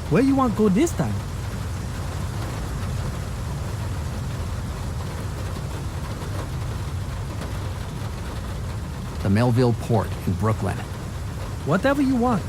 Where you want to go this time? The Melville Port in Brooklyn. Whatever you want.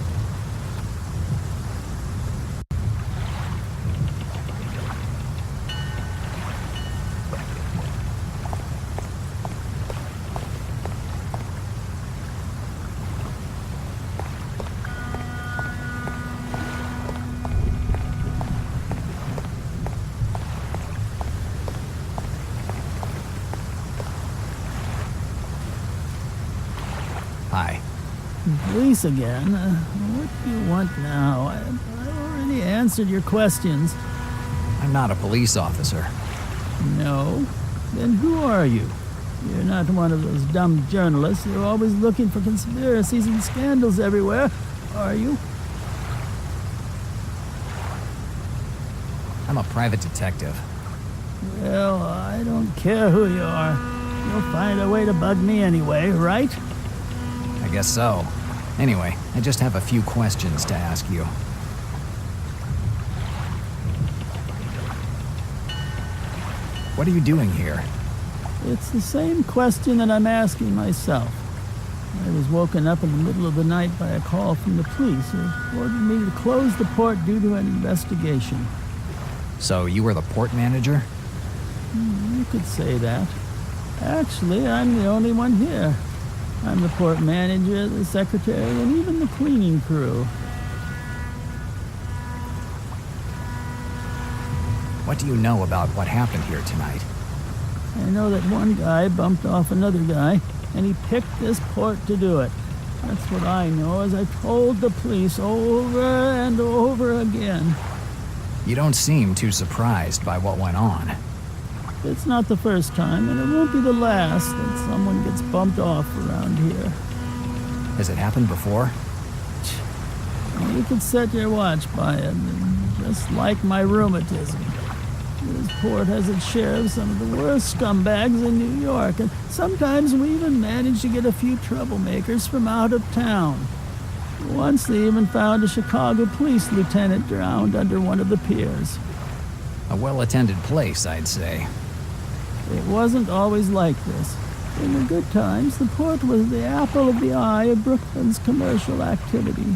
Hi. Police again? What do you want now? I already answered your questions. I'm not a police officer. No? Then who are you? You're not one of those dumb journalists who are always looking for conspiracies and scandals everywhere, are you? I'm a private detective. Well, I don't care who you are. You'll find a way to bug me anyway, right? I guess so. Anyway, I just have a few questions to ask you. What are you doing here? It's the same question that I'm asking myself. I was woken up in the middle of the night by a call from the police who ordered me to close the port due to an investigation. So you were the port manager? You could say that. Actually, I'm the only one here. I'm the port manager, the secretary, and even the cleaning crew. What do you know about what happened here tonight? I know that one guy bumped off another guy, and he picked this port to do it. That's what I know, as I told the police over and over again. You don't seem too surprised by what went on. It's not the first time, and it won't be the last that someone gets bumped off around here. Has it happened before? You could set your watch by it, just like my rheumatism. This port has its share of some of the worst scumbags in New York, and sometimes we even manage to get a few troublemakers from out of town. Once they even found a Chicago police lieutenant drowned under one of the piers. A well-attended place, I'd say. It wasn't always like this. In the good times, the port was the apple of the eye of Brooklyn's commercial activity.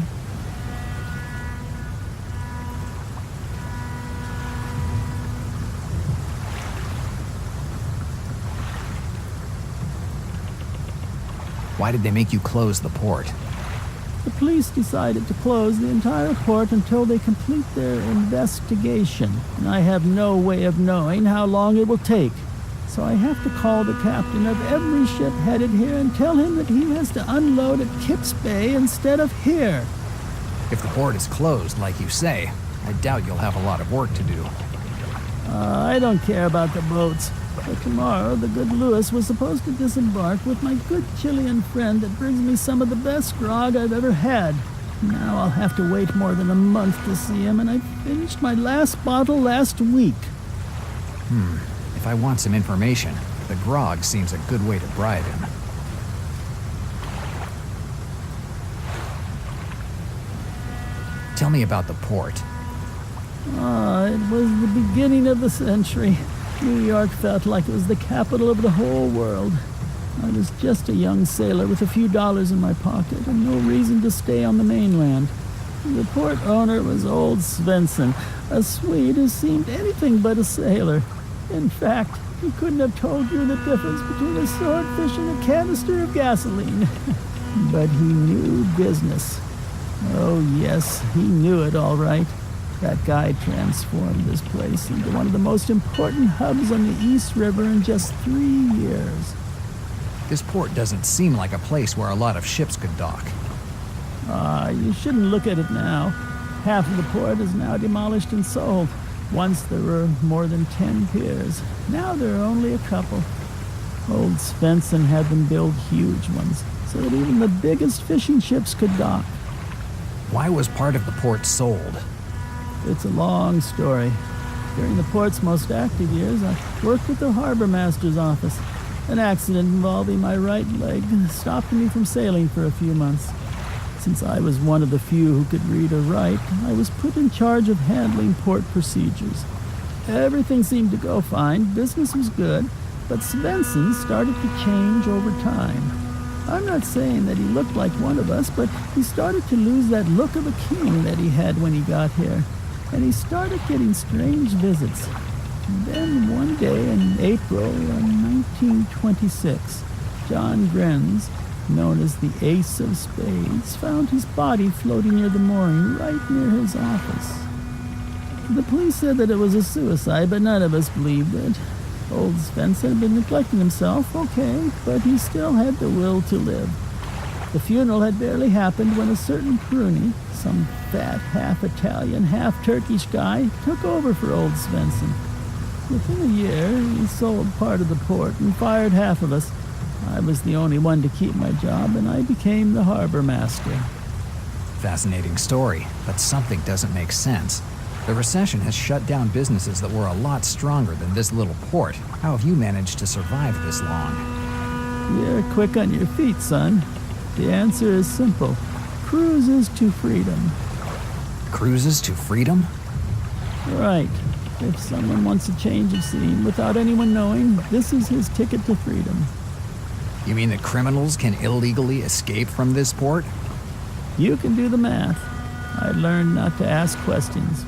Why did they make you close the port? The police decided to close the entire port until they complete their investigation, and I have no way of knowing how long it will take. So I have to call the captain of every ship headed here and tell him that he has to unload at Kips Bay instead of here. If the port is closed, like you say, I doubt you'll have a lot of work to do. I don't care about the boats. But tomorrow, the good Lewis was supposed to disembark with my good Chilean friend that brings me some of the best grog I've ever had. Now I'll have to wait more than a month to see him, and I finished my last bottle last week. If I want some information, the grog seems a good way to bribe him. Tell me about the port. It was the beginning of the century. New York felt like it was the capital of the whole world. I was just a young sailor with a few dollars in my pocket and no reason to stay on the mainland. The port owner was old Svensson, a Swede who seemed anything but a sailor. In fact, he couldn't have told you the difference between a swordfish and a canister of gasoline. But he knew business. Oh yes, he knew it all right. That guy transformed this place into one of the most important hubs on the East River in just 3 years. This port doesn't seem like a place where a lot of ships could dock. You shouldn't look at it now. Half of the port is now demolished and sold. Once there were more than 10 piers. Now there are only a couple. Old Svensson had them build huge ones, so that even the biggest fishing ships could dock. Why was part of the port sold? It's a long story. During the port's most active years, I worked with the harbor master's office. An accident involving my right leg stopped me from sailing for a few months. Since I was one of the few who could read or write, I was put in charge of handling port procedures. Everything seemed to go fine, business was good, but Svensson started to change over time. I'm not saying that he looked like one of us, but he started to lose that look of a king that he had when he got here, and he started getting strange visits. And then one day in April of 1926, John Grenz, known as the Ace of Spades, found his body floating near the mooring right near his office. The police said that it was a suicide, but none of us believed it. Old Svensson had been neglecting himself, okay, but he still had the will to live. The funeral had barely happened when a certain Pruni, some fat, half-Italian, half-Turkish guy, took over for old Svensson. Within a year, he sold part of the port and fired half of us. I was the only one to keep my job, and I became the harbor master. Fascinating story, but something doesn't make sense. The recession has shut down businesses that were a lot stronger than this little port. How have you managed to survive this long? You're quick on your feet, son. The answer is simple. Cruises to freedom. Cruises to freedom? Right. If someone wants a change of scene without anyone knowing, this is his ticket to freedom. You mean that criminals can illegally escape from this port? You can do the math. I learned not to ask questions.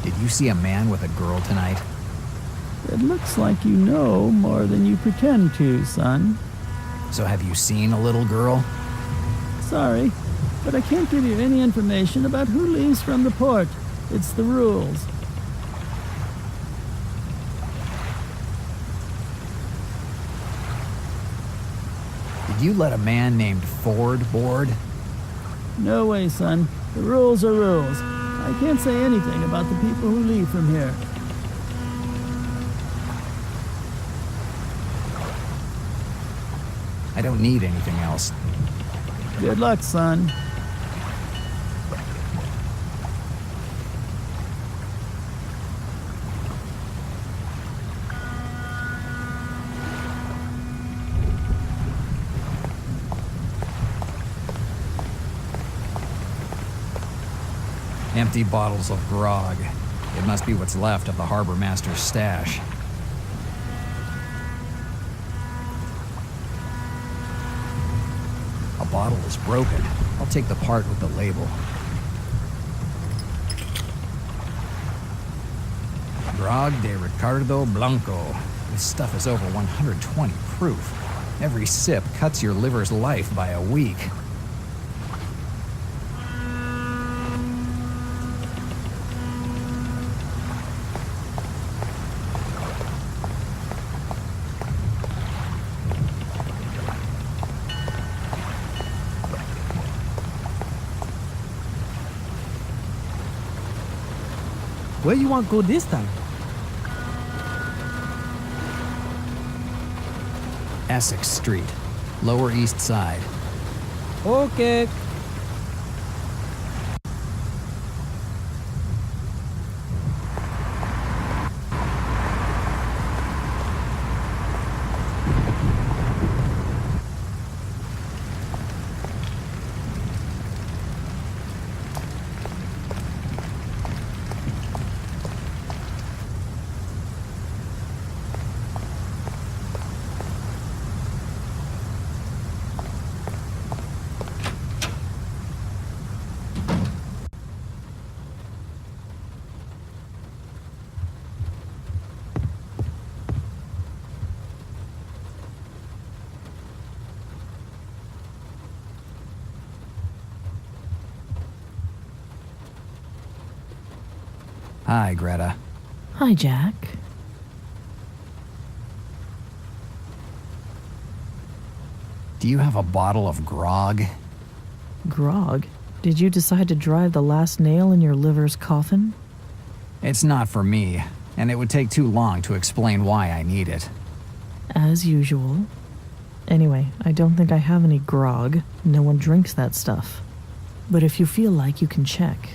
Did you see a man with a girl tonight? It looks like you know more than you pretend to, son. So have you seen a little girl? Sorry, but I can't give you any information about who leaves from the port. It's the rules. Did you let a man named Ford board? No way, son. The rules are rules. I can't say anything about the people who leave from here. I don't need anything else. Good luck, son. Empty bottles of grog. It must be what's left of the harbor master's stash. A bottle is broken. I'll take the part with the label. Grog de Ricardo Blanco. This stuff is over 120 proof. Every sip cuts your liver's life by a week. Where you want to go this time? Essex Street, Lower East Side. Okay. Hi, Greta. Hi, Jack. Do you have a bottle of grog? Grog? Did you decide to drive the last nail in your liver's coffin? It's not for me, and it would take too long to explain why I need it. As usual. Anyway, I don't think I have any grog. No one drinks that stuff. But if you feel like, you can check.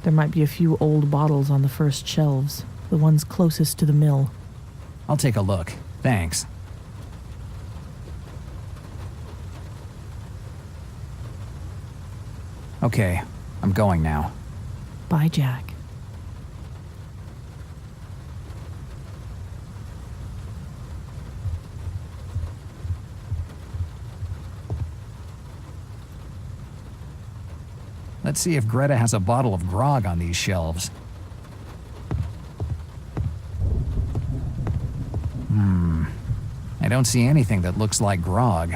There might be a few old bottles on the first shelves, the ones closest to the mill. I'll take a look. Thanks. Okay, I'm going now. Bye, Jack. Let's see if Greta has a bottle of grog on these shelves. I don't see anything that looks like grog.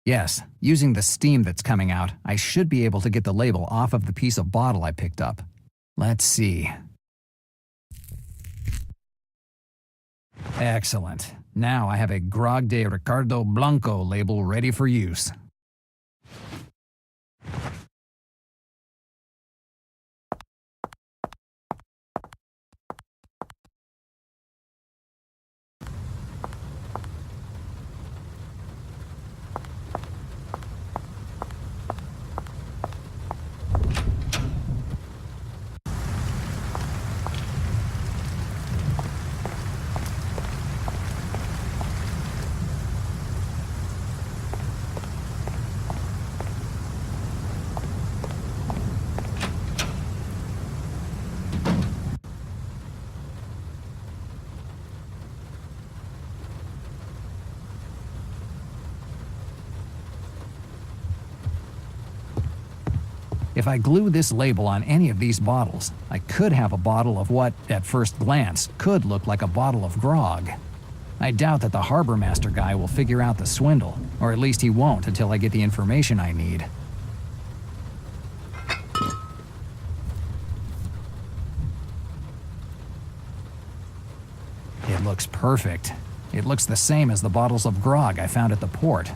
Yes, using the steam that's coming out, I should be able to get the label off of the piece of bottle I picked up. Let's see. Excellent. Now I have a Grog de Ricardo Blanco label ready for use. If I glue this label on any of these bottles, I could have a bottle of what, at first glance, could look like a bottle of grog. I doubt that the harbor master guy will figure out the swindle, or at least he won't until I get the information I need. It looks perfect. It looks the same as the bottles of grog I found at the port.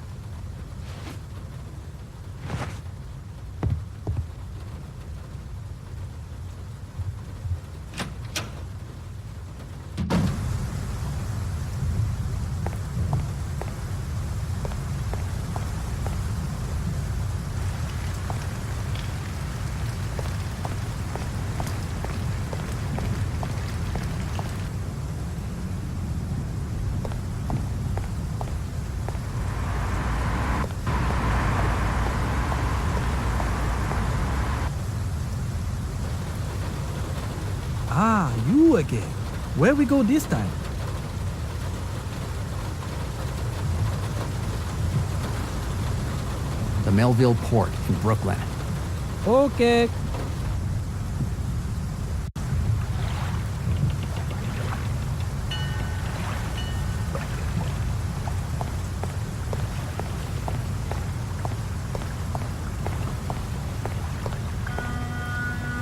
Ah, you again. Where we go this time? The Melville Port in Brooklyn. Okay.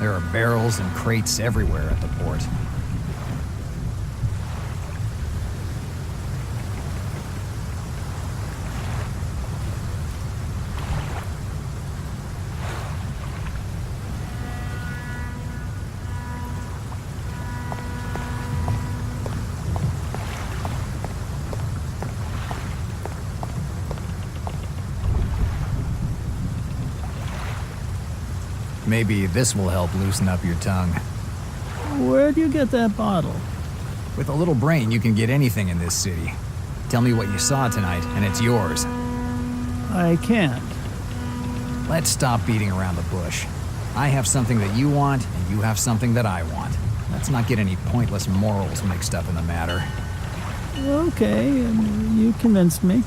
There are barrels and crates everywhere at the port. Maybe this will help loosen up your tongue. Where'd you get that bottle? With a little brain, you can get anything in this city. Tell me what you saw tonight, and it's yours. I can't. Let's stop beating around the bush. I have something that you want, and you have something that I want. Let's not get any pointless morals mixed up in the matter. Okay, you convinced me.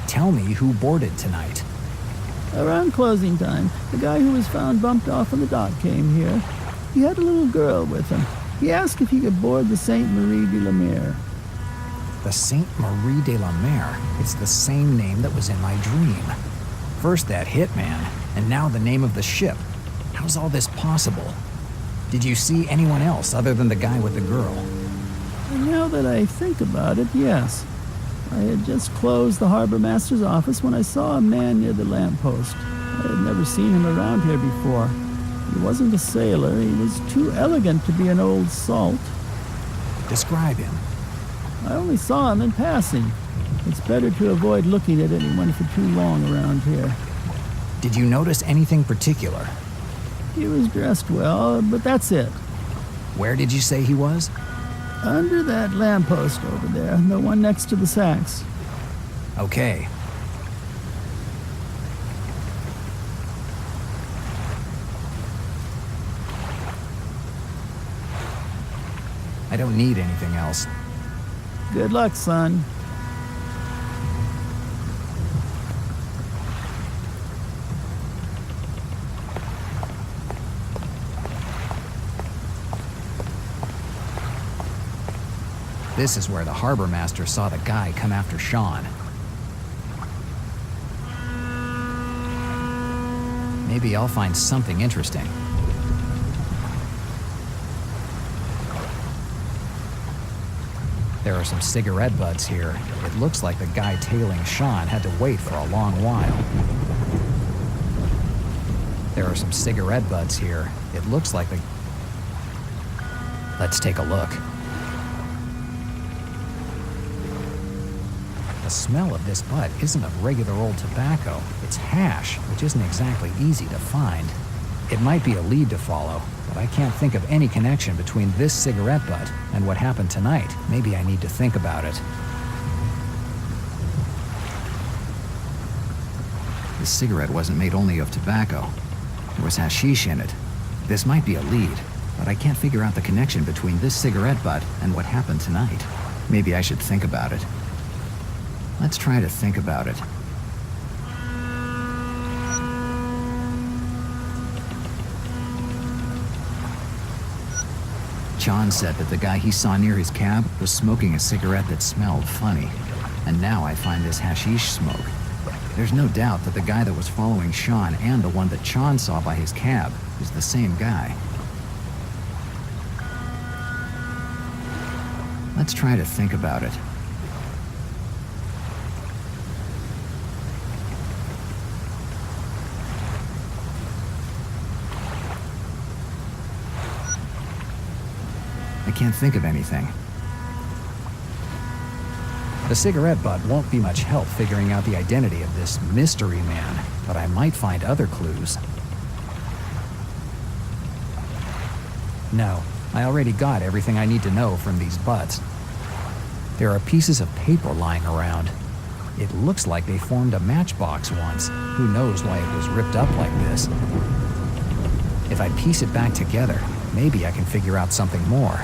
Tell me who boarded tonight. Around closing time, the guy who was found bumped off on the dock came here. He had a little girl with him. He asked if he could board the Sainte Marie de la Mer. The Sainte Marie de la Mer. It's the same name that was in my dream. First that hitman, and now the name of the ship. How's all this possible? Did you see anyone else other than the guy with the girl? And now that I think about it, yes. I had just closed the harbor master's office when I saw a man near the lamppost. I had never seen him around here before. He wasn't a sailor. He was too elegant to be an old salt. Describe him. I only saw him in passing. It's better to avoid looking at anyone for too long around here. Did you notice anything particular? He was dressed well, but that's it. Where did you say he was? Under that lamppost over there, the one next to the sacks. Okay. I don't need anything else. Good luck, son. This is where the harbor master saw the guy come after Sean. Maybe I'll find something interesting. There are some cigarette butts here. It looks like the guy tailing Sean had to wait for a long while. There are some cigarette butts here. It looks like the... Let's take a look. The smell of this butt isn't of regular old tobacco. It's hash, which isn't exactly easy to find. It might be a lead to follow, but I can't think of any connection between this cigarette butt and what happened tonight. Maybe I need to think about it. This cigarette wasn't made only of tobacco. There was hashish in it. This might be a lead, but I can't figure out the connection between this cigarette butt and what happened tonight. Maybe I should think about it. Let's try to think about it. John said that the guy he saw near his cab was smoking a cigarette that smelled funny. And now I find this hashish smoke. There's no doubt that the guy that was following Sean and the one that Sean saw by his cab is the same guy. Let's try to think about it. I can't think of anything. The cigarette butt won't be much help figuring out the identity of this mystery man, but I might find other clues. No, I already got everything I need to know from these butts. There are pieces of paper lying around. It looks like they formed a matchbox once. Who knows why it was ripped up like this? If I piece it back together, maybe I can figure out something more.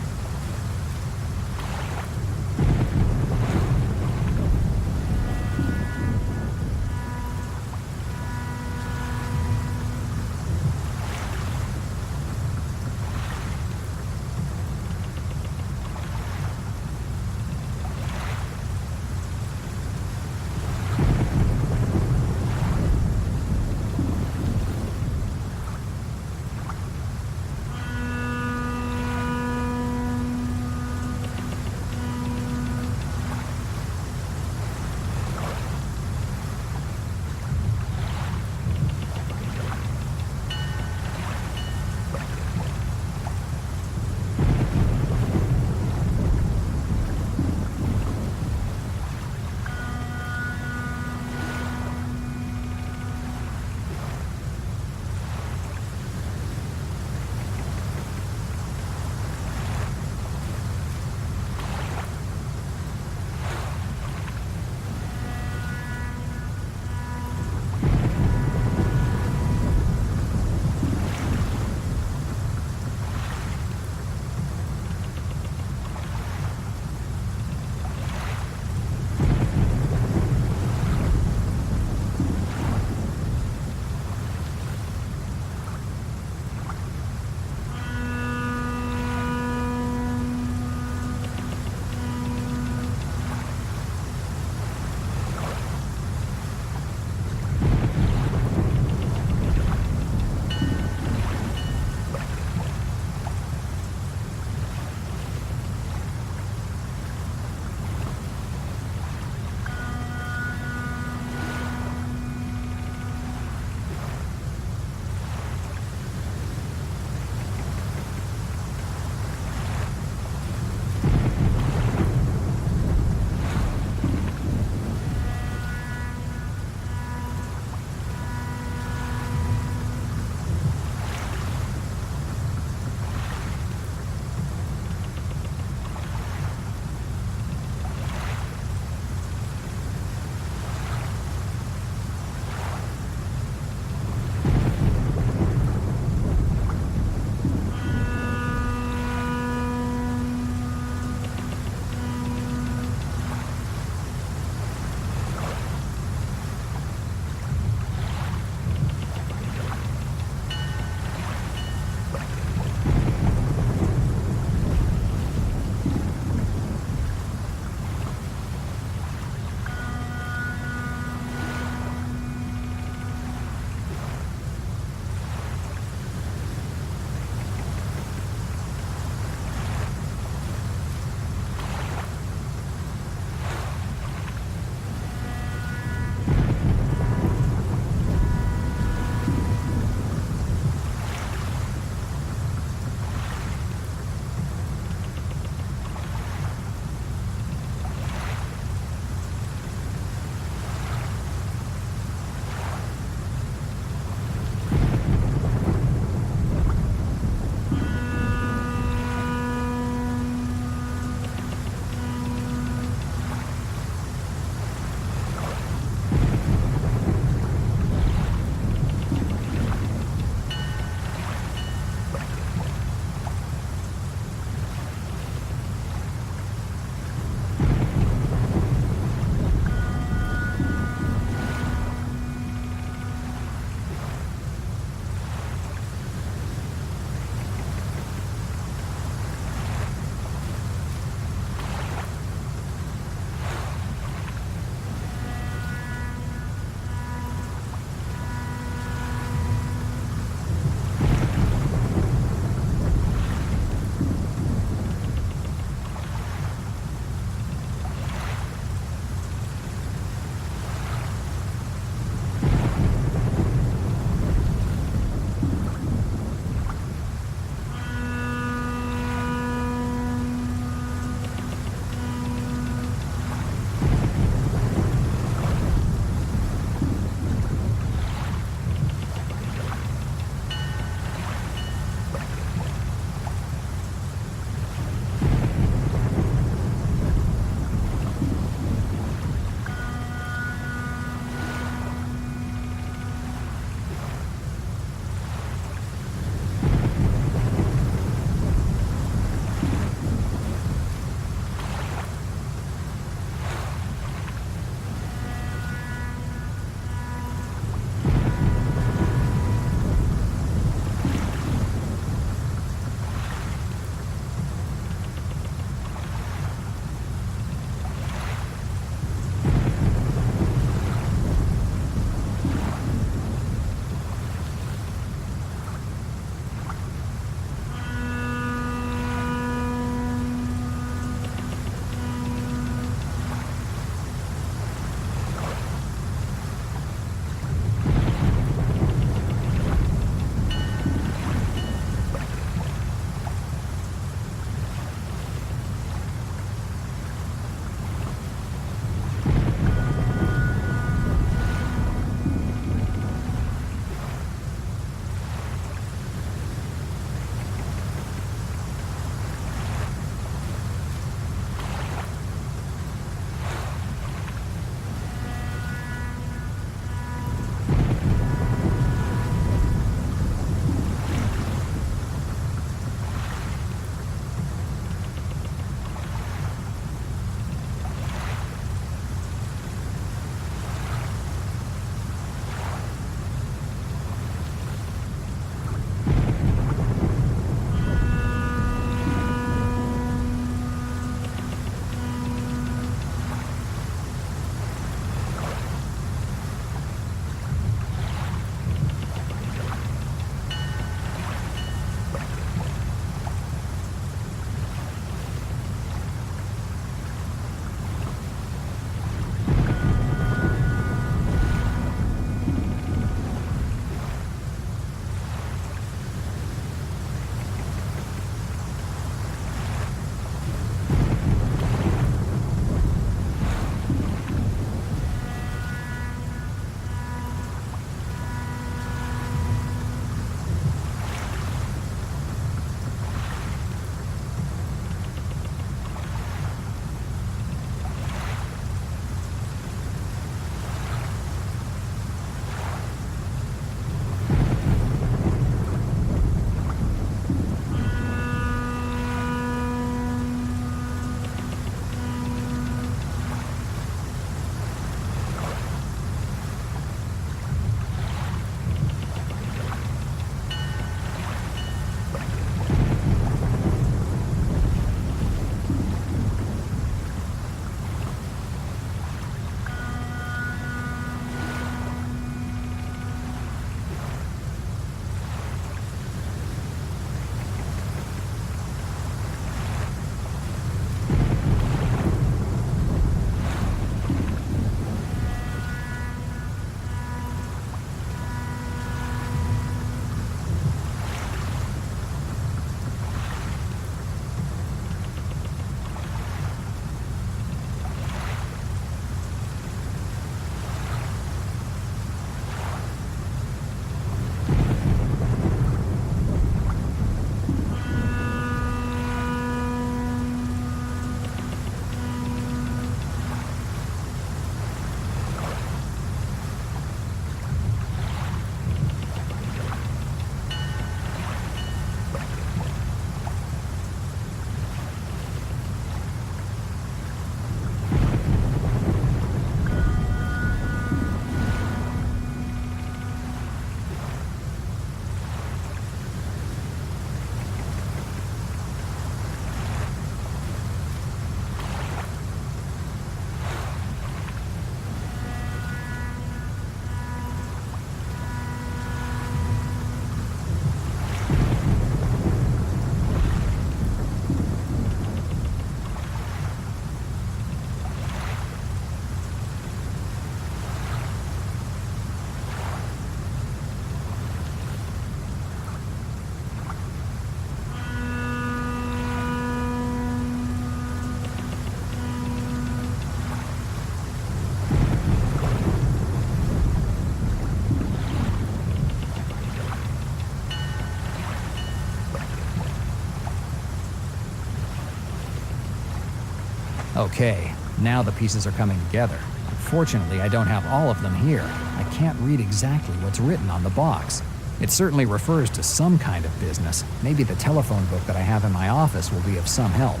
Okay, now the pieces are coming together. Unfortunately, I don't have all of them here. I can't read exactly what's written on the box. It certainly refers to some kind of business. Maybe the telephone book that I have in my office will be of some help.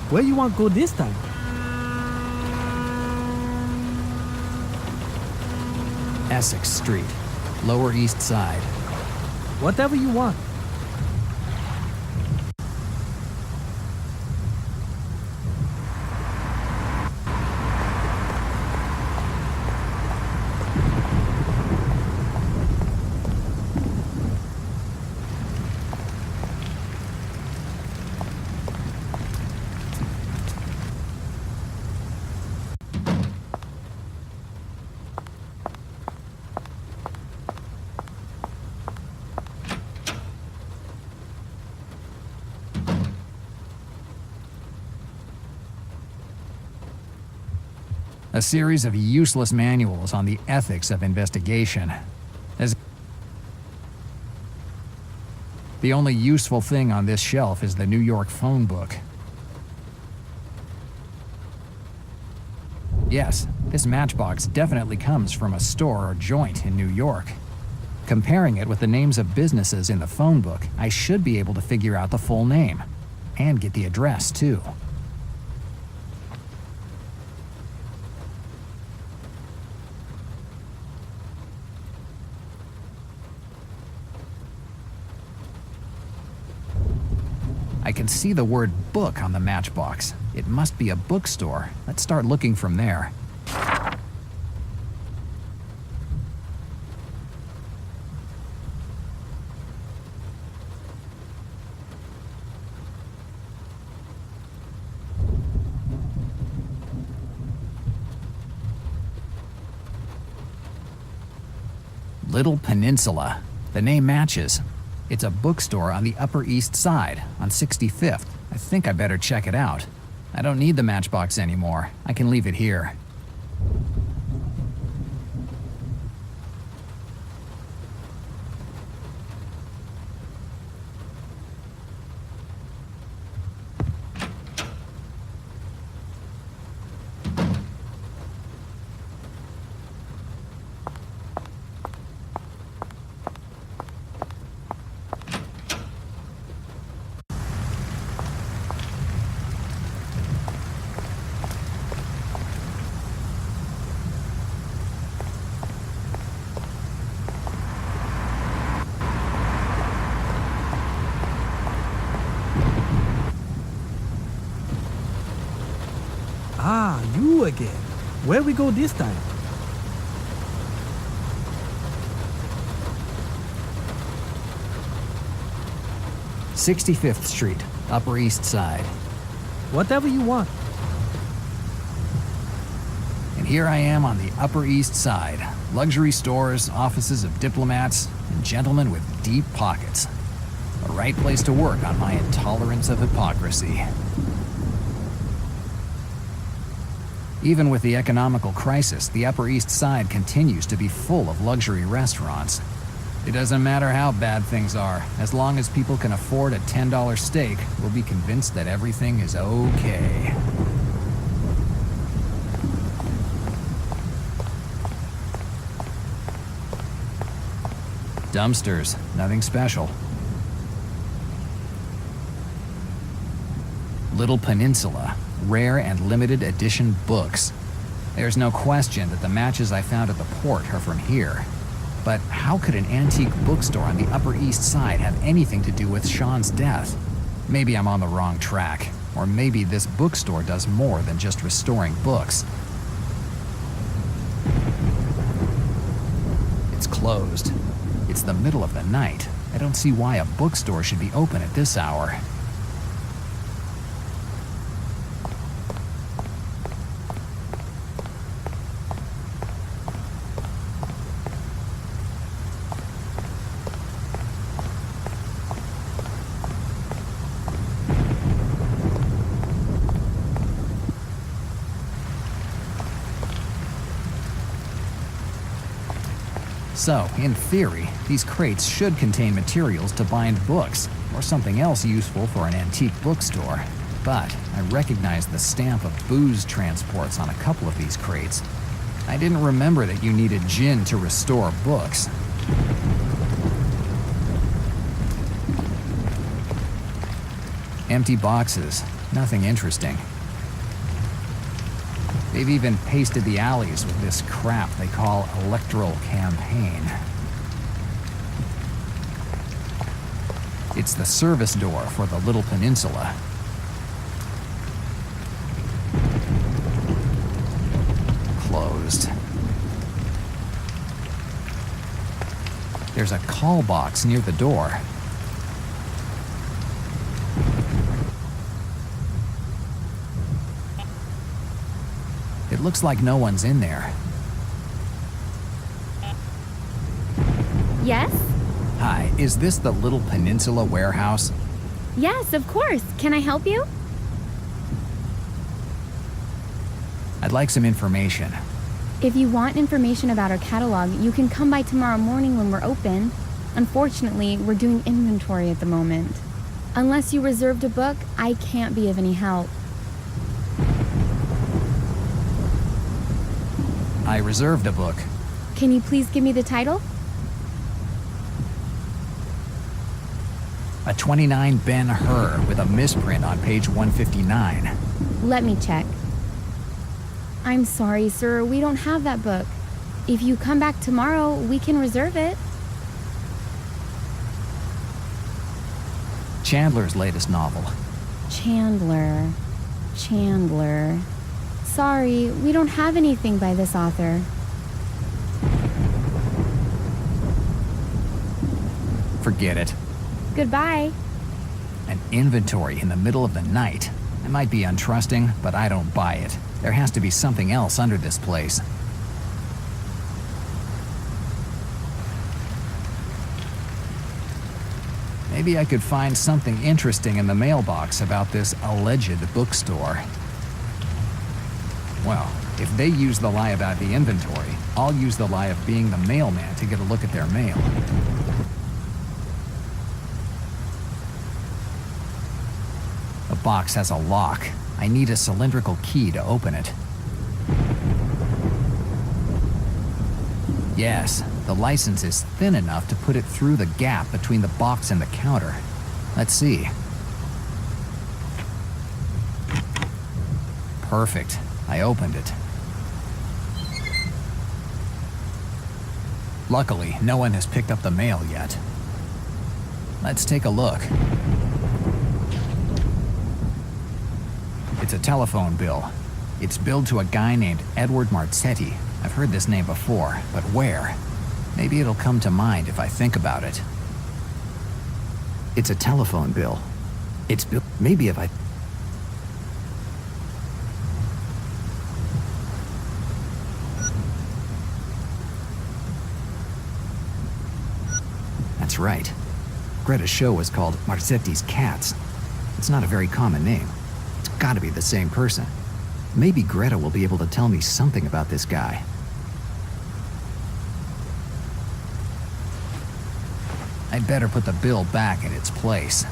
Where you want to go this time? Essex Street, Lower East Side. Whatever you want. A series of useless manuals on the ethics of investigation. The only useful thing on this shelf is the New York phone book. Yes, this matchbox definitely comes from a store or joint in New York. Comparing it with the names of businesses in the phone book, I should be able to figure out the full name. And get the address, too. I can see the word book on the matchbox. It must be a bookstore. Let's start looking from there. Little Peninsula. The name matches. It's a bookstore on the Upper East Side, on 65th. I think I better check it out. I don't need the matchbox anymore. I can leave it here. Ah, you again. Where we go this time? – 65th Street, Upper East Side. Whatever you want. And here I am on the Upper East Side. Luxury stores, offices of diplomats, and gentlemen with deep pockets. A right place to work on my intolerance of hypocrisy. Even with the economical crisis, the Upper East Side continues to be full of luxury restaurants. It doesn't matter how bad things are, as long as people can afford a $10 steak, we'll be convinced that everything is okay. Dumpsters, nothing special. Little Peninsula. Rare and limited edition books. There's no question that the matches I found at the port are from here. But how could an antique bookstore on the Upper East Side have anything to do with Sean's death? Maybe I'm on the wrong track, or maybe this bookstore does more than just restoring books. It's closed. It's the middle of the night. I don't see why a bookstore should be open at this hour. So, in theory, these crates should contain materials to bind books, or something else useful for an antique bookstore. But I recognize the stamp of booze transports on a couple of these crates. I didn't remember that you needed gin to restore books. Empty boxes, nothing interesting. They've even pasted the alleys with this crap they call electoral campaign. It's the service door for the Little Peninsula. Closed. There's a call box near the door. It looks like no one's in there. Yes? Hi, is this the Little Peninsula warehouse? Yes, of course. Can I help you? I'd like some information. If you want information about our catalog, you can come by tomorrow morning when we're open. Unfortunately, we're doing inventory at the moment. Unless you reserved a book, I can't be of any help. I reserved a book. Can you please give me the title? A 29 Ben-Hur with a misprint on page 159. Let me check. I'm sorry, sir. We don't have that book. If you come back tomorrow, we can reserve it. Chandler's latest novel. Chandler. Sorry, we don't have anything by this author. Forget it. Goodbye. An inventory in the middle of the night. I might be untrusting, but I don't buy it. There has to be something else under this place. Maybe I could find something interesting in the mailbox about this alleged bookstore. Well, if they use the lie about the inventory, I'll use the lie of being the mailman to get a look at their mail. The box has a lock. I need a cylindrical key to open it. Yes, the license is thin enough to put it through the gap between the box and the counter. Let's see. Perfect. I opened it. Luckily, no one has picked up the mail yet. Let's take a look. It's a telephone bill. It's billed to a guy named Edward Marzetti. I've heard this name before, but where? Maybe it'll come to mind if I think about it. It's a telephone bill. It's billed. Maybe if I... That's right. Greta's show was called Marzetti's Cats. It's not a very common name. It's gotta be the same person. Maybe Greta will be able to tell me something about this guy. I'd better put the bill back in its place.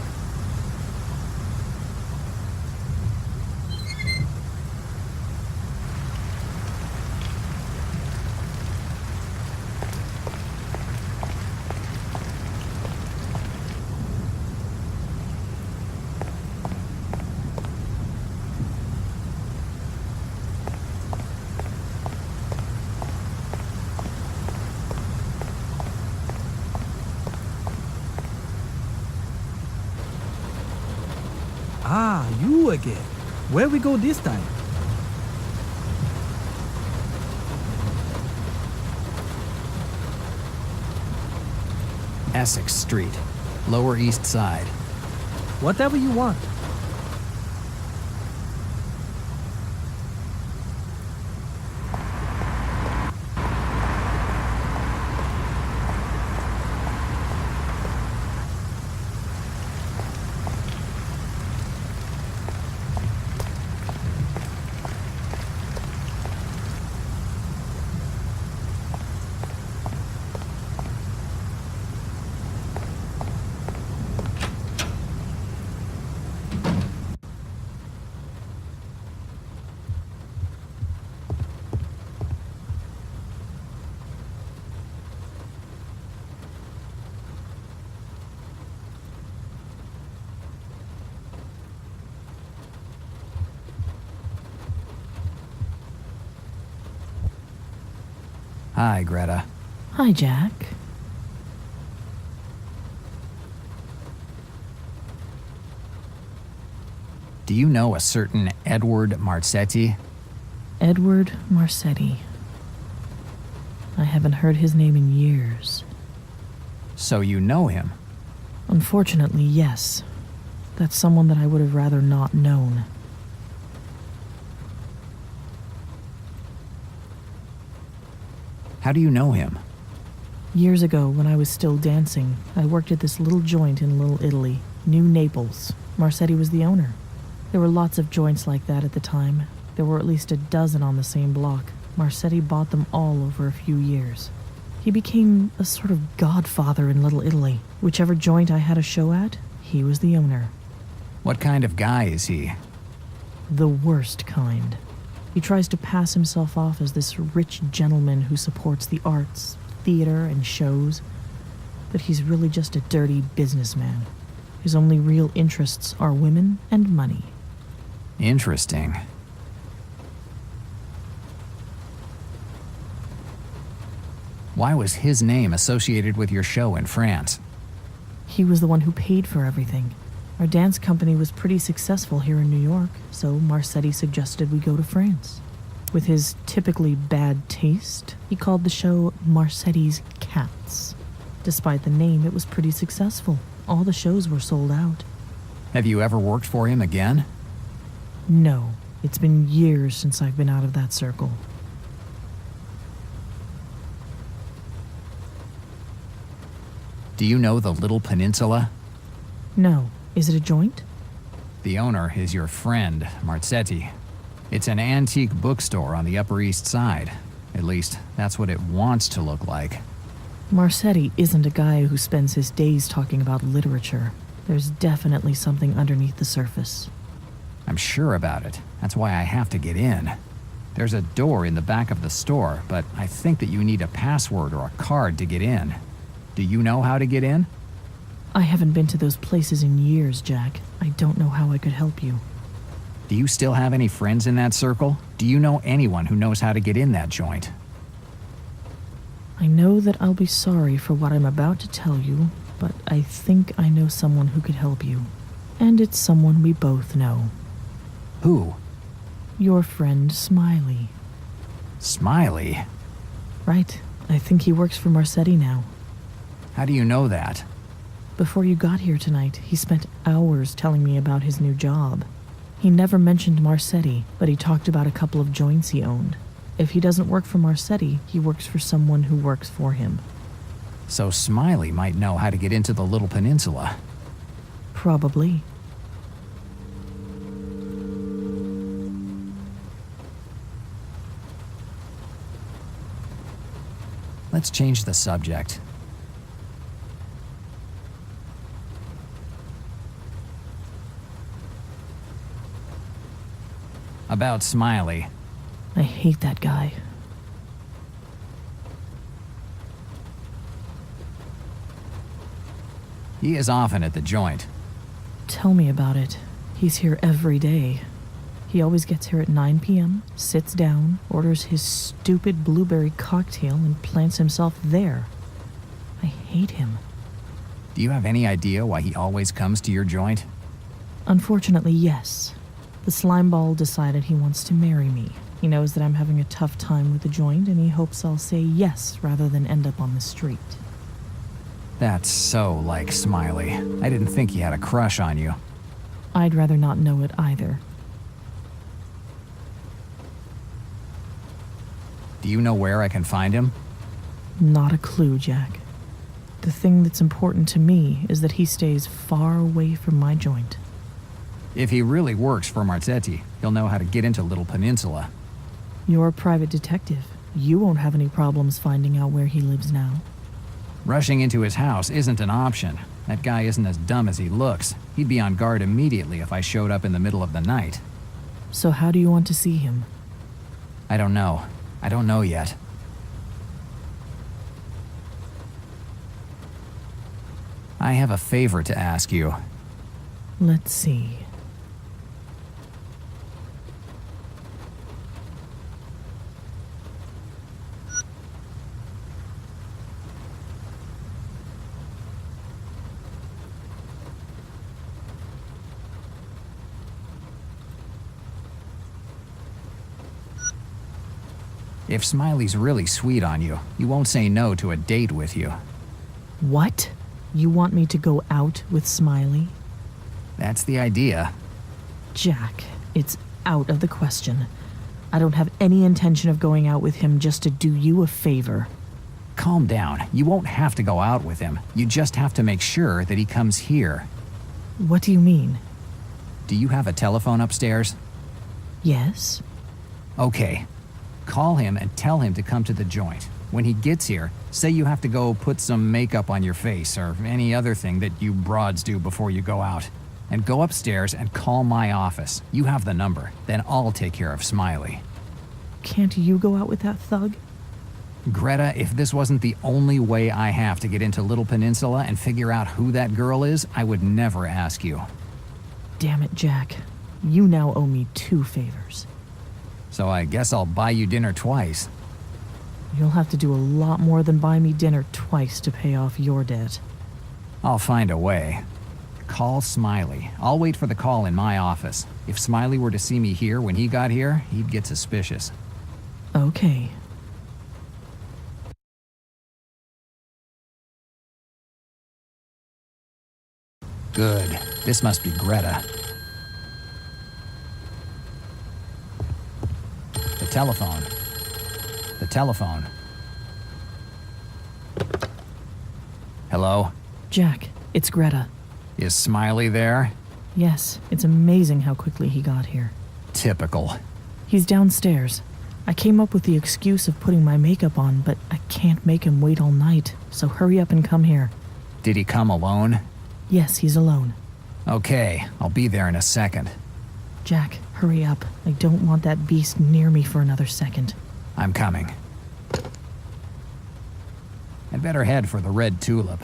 Ah, you again. Where we go this time? Essex Street, Lower East Side. Whatever you want. Hi, Greta. Hi, Jack. Do you know a certain Edward Marzetti? Edward Marzetti. I haven't heard his name in years. So you know him? Unfortunately, yes. That's someone that I would have rather not known. How do you know him? Years ago, when I was still dancing, I worked at this little joint in Little Italy, New Naples. Marzetti was the owner. There were lots of joints like that at the time. There were at least a dozen on the same block. Marzetti bought them all over a few years. He became a sort of godfather in Little Italy. Whichever joint I had a show at, he was the owner. What kind of guy is he? The worst kind. He tries to pass himself off as this rich gentleman who supports the arts, theater, and shows, but he's really just a dirty businessman. His only real interests are women and money. Interesting. Why was his name associated with your show in France? He was the one who paid for everything. Our dance company was pretty successful here in New York, so Marzetti suggested we go to France. With his typically bad taste, he called the show Marzetti's Cats. Despite the name, it was pretty successful. All the shows were sold out. Have you ever worked for him again? No, it's been years since I've been out of that circle. Do you know the Little Peninsula? No. Is it a joint? The owner is your friend, Marzetti. It's an antique bookstore on the Upper East Side. At least, that's what it wants to look like. Marzetti isn't a guy who spends his days talking about literature. There's definitely something underneath the surface. I'm sure about it. That's why I have to get in. There's a door in the back of the store, but I think that you need a password or a card to get in. Do you know how to get in? I haven't been to those places in years, Jack. I don't know how I could help you. Do you still have any friends in that circle? Do you know anyone who knows how to get in that joint? I know that I'll be sorry for what I'm about to tell you, but I think I know someone who could help you. And it's someone we both know. Who? Your friend Smiley. Smiley? Right. I think he works for Marzetti now. How do you know that? Before you got here tonight, he spent hours telling me about his new job. He never mentioned Marzetti, but he talked about a couple of joints he owned. If he doesn't work for Marzetti, he works for someone who works for him. So Smiley might know how to get into the Little Peninsula. Probably. Let's change the subject. About Smiley. I hate that guy. He is often at the joint. Tell me about it. He's here every day. He always gets here at 9 p.m., sits down, orders his stupid blueberry cocktail, and plants himself there. I hate him. Do you have any idea why he always comes to your joint? Unfortunately, yes. The slimeball decided he wants to marry me. He knows that I'm having a tough time with the joint, and he hopes I'll say yes rather than end up on the street. That's so like Smiley. I didn't think he had a crush on you. I'd rather not know it either. Do you know where I can find him? Not a clue, Jack. The thing that's important to me is that he stays far away from my joint. If he really works for Marzetti, he'll know how to get into Little Peninsula. You're a private detective. You won't have any problems finding out where he lives now. Rushing into his house isn't an option. That guy isn't as dumb as he looks. He'd be on guard immediately if I showed up in the middle of the night. So how do you want to see him? I don't know. I don't know yet. I have a favor to ask you. Let's see. If Smiley's really sweet on you, he won't say no to a date with you. What? You want me to go out with Smiley? That's the idea. Jack, it's out of the question. I don't have any intention of going out with him just to do you a favor. Calm down. You won't have to go out with him. You just have to make sure that he comes here. What do you mean? Do you have a telephone upstairs? Yes? Okay. Call him and tell him to come to the joint. When he gets here, say you have to go put some makeup on your face or any other thing that you broads do before you go out. And go upstairs and call my office. You have the number. Then I'll take care of Smiley. Can't you go out with that thug? Greta, if this wasn't the only way I have to get into Little Peninsula and figure out who that girl is, I would never ask you. Damn it, Jack. You now owe me 2 favors. So I guess I'll buy you dinner twice. You'll have to do a lot more than buy me dinner twice to pay off your debt. I'll find a way. Call Smiley. I'll wait for the call in my office. If Smiley were to see me here when he got here, he'd get suspicious. Okay. Good. This must be Greta. The telephone. The telephone. Hello? Jack, it's Greta. Is Smiley there? Yes, it's amazing how quickly he got here. Typical. He's downstairs. I came up with the excuse of putting my makeup on, but I can't make him wait all night, so hurry up and come here. Did he come alone? Yes, he's alone. Okay, I'll be there in a second. Jack, hurry up. I don't want that beast near me for another second. I'm coming. I'd better head for the Red Tulip.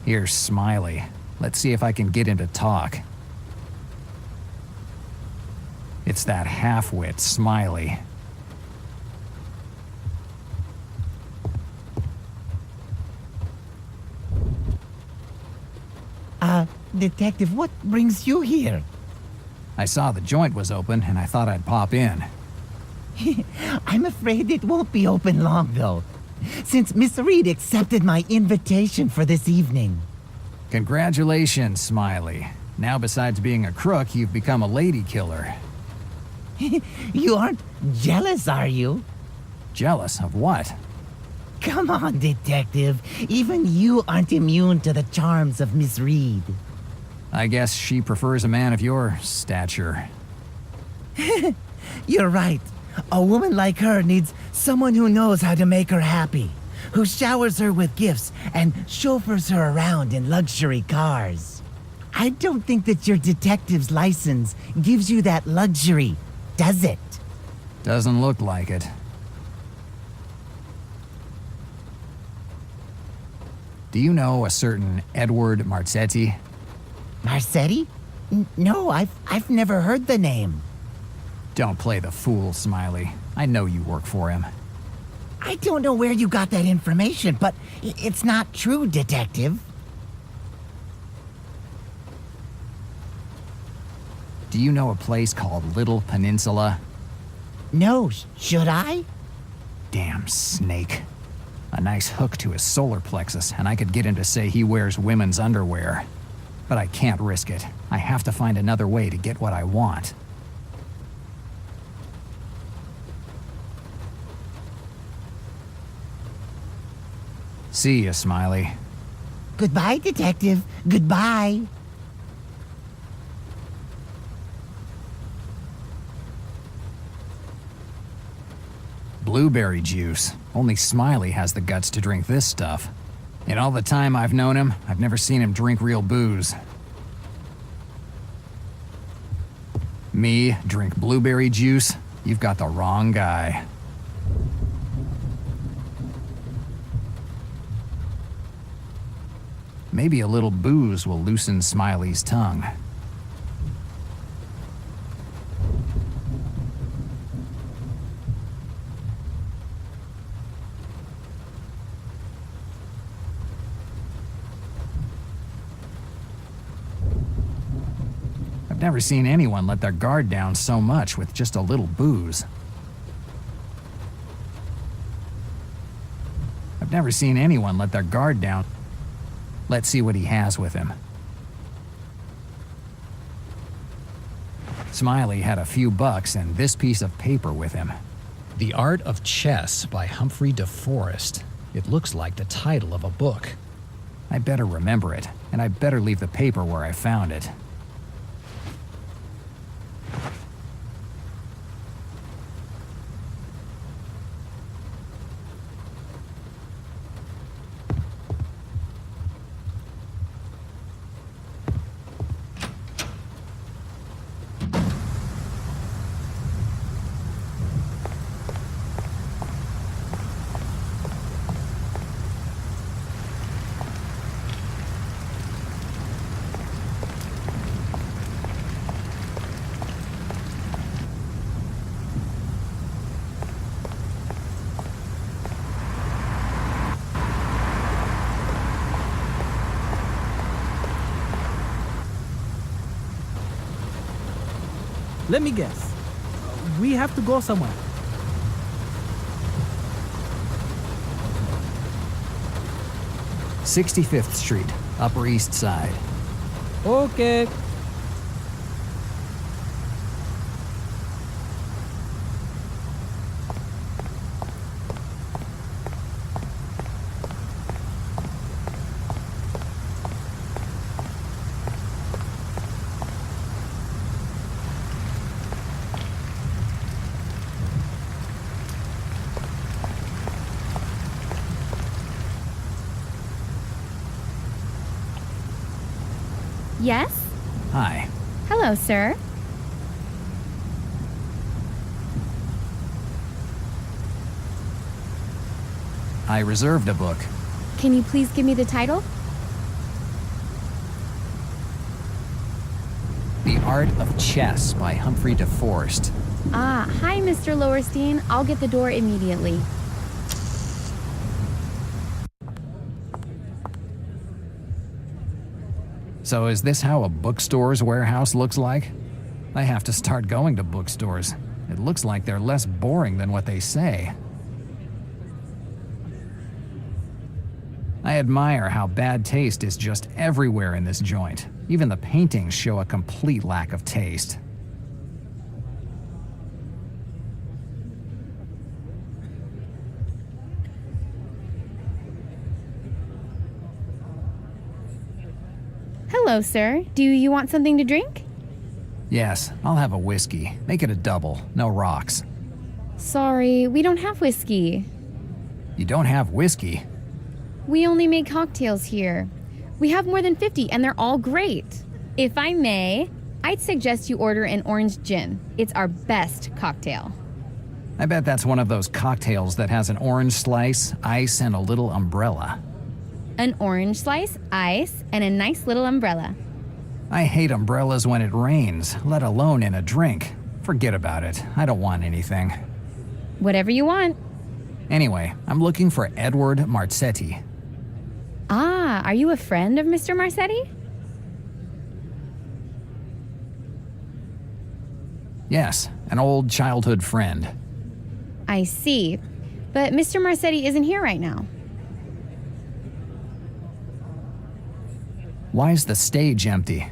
Here's Smiley. Let's see if I can get him to talk. It's that half-wit Smiley. Detective, what brings you here? I saw the joint was open and I thought I'd pop in. I'm afraid it won't be open long, though, since Miss Reed accepted my invitation for this evening. Congratulations, Smiley. Now, besides being a crook, you've become a lady killer. You aren't jealous, are you? Jealous of what? Come on, Detective. Even you aren't immune to the charms of Miss Reed. I guess she prefers a man of your stature. You're right. A woman like her needs someone who knows how to make her happy, who showers her with gifts and chauffeurs her around in luxury cars. I don't think that your detective's license gives you that luxury, does it? Doesn't look like it. Do you know a certain Edward Marzetti? Marzetti? No, I've never heard the name. Don't play the fool, Smiley. I know you work for him. I don't know where you got that information, but it's not true, Detective. Do you know a place called Little Peninsula? No, should I? Damn snake. A nice hook to his solar plexus, and I could get him to say he wears women's underwear. But I can't risk it. I have to find another way to get what I want. See ya, Smiley. Goodbye, Detective. Goodbye. Blueberry juice. Only Smiley has the guts to drink this stuff. In all the time I've known him, I've never seen him drink real booze. Me drink blueberry juice? You've got the wrong guy. Maybe a little booze will loosen Smiley's tongue. I've never seen anyone let their guard down so much with just a little booze. I've never seen anyone let their guard down. Let's see what he has with him. Smiley had a few bucks and this piece of paper with him. The Art of Chess by Humphrey DeForest. It looks like the title of a book. I better remember it, and I better leave the paper where I found it. Let me guess. We have to go somewhere. "65th Street, Upper East Side." Okay. Yes? Hi. Hello, sir. I reserved a book. Can you please give me the title? The Art of Chess by Humphrey DeForest. Ah, hi, Mr. Lowerstein. I'll get the door immediately. So is this how a bookstore's warehouse looks like? I have to start going to bookstores. It looks like they're less boring than what they say. I admire how bad taste is just everywhere in this joint. Even the paintings show a complete lack of taste. Hello, sir. Do you want something to drink? Yes, I'll have a whiskey. Make it a double, no rocks. Sorry, we don't have whiskey. You don't have whiskey? We only make cocktails here. We have more than 50, and they're all great. If I may, I'd suggest you order an orange gin. It's our best cocktail. I bet that's one of those cocktails that has an orange slice, ice, and a little umbrella. An orange slice, ice, and a nice little umbrella. I hate umbrellas when it rains, let alone in a drink. Forget about it. I don't want anything. Whatever you want. Anyway, I'm looking for Edward Marzetti. Ah, are you a friend of Mr. Marzetti? Yes, an old childhood friend. I see. But Mr. Marzetti isn't here right now. Why's the stage empty?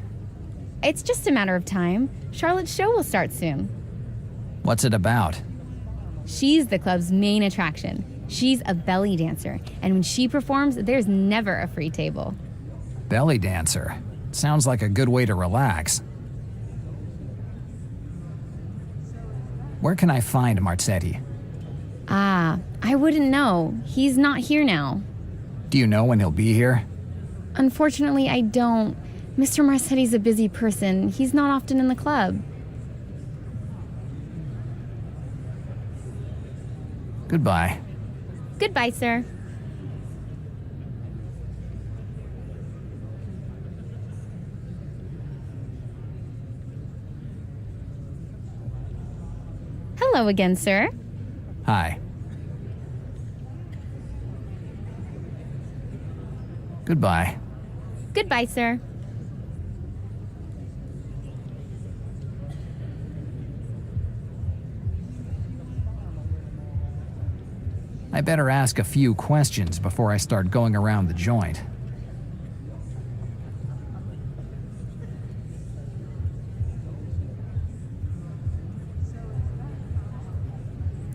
It's just a matter of time. Charlotte's show will start soon. What's it about? She's the club's main attraction. She's a belly dancer, and when she performs, there's never a free table. Belly dancer. Sounds like a good way to relax. Where can I find Marzetti? Ah, I wouldn't know. He's not here now. Do you know when he'll be here? Unfortunately, I don't. Mr. Marzetti's a busy person. He's not often in the club. Goodbye. Goodbye, sir. Hello again, sir. Hi. Goodbye. Goodbye, sir. I better ask a few questions before I start going around the joint.